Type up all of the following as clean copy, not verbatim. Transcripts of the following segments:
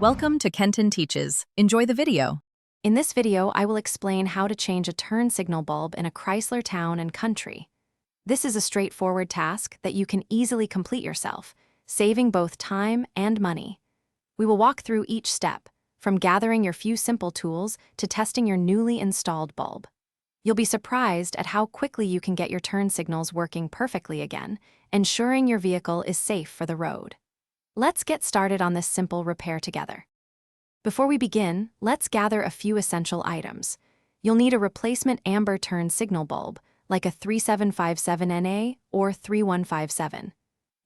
Welcome to Kenton Teaches. Enjoy the video. In this video, I will explain how to change a turn signal bulb in a Chrysler Town and Country. This is a straightforward task that you can easily complete yourself, saving both time and money. We will walk through each step, from gathering your few simple tools to testing your newly installed bulb. You'll be surprised at how quickly you can get your turn signals working perfectly again, ensuring your vehicle is safe for the road. Let's get started on this simple repair together. Before we begin, let's gather a few essential items. You'll need a replacement amber turn signal bulb, like a 3757NA or 3157.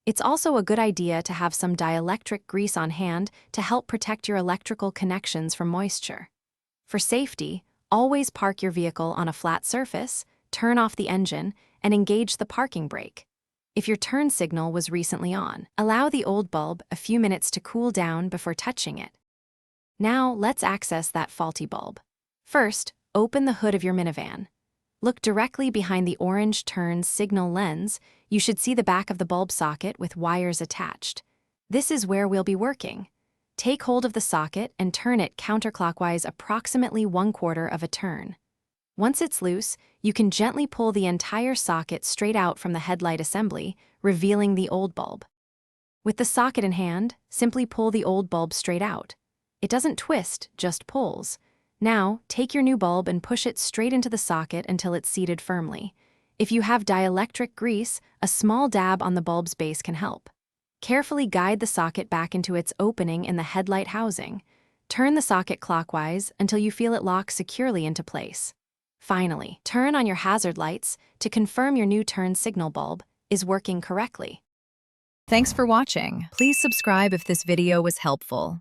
It's also a good idea to have some dielectric grease on hand to help protect your electrical connections from moisture. For safety, always park your vehicle on a flat surface, turn off the engine, and engage the parking brake. If your turn signal was recently on, allow the old bulb a few minutes to cool down before touching it. Now, let's access that faulty bulb. First, open the hood of your minivan. Look directly behind the orange turn signal lens. You should see the back of the bulb socket with wires attached. This is where we'll be working. Take hold of the socket and turn it counterclockwise approximately 1/4 of a turn. Once it's loose, you can gently pull the entire socket straight out from the headlight assembly, revealing the old bulb. With the socket in hand, simply pull the old bulb straight out. It doesn't twist, just pulls. Now, take your new bulb and push it straight into the socket until it's seated firmly. If you have dielectric grease, a small dab on the bulb's base can help. Carefully guide the socket back into its opening in the headlight housing. Turn the socket clockwise until you feel it lock securely into place. Finally, turn on your hazard lights to confirm your new turn signal bulb is working correctly. Thanks for watching. Please subscribe if this video was helpful.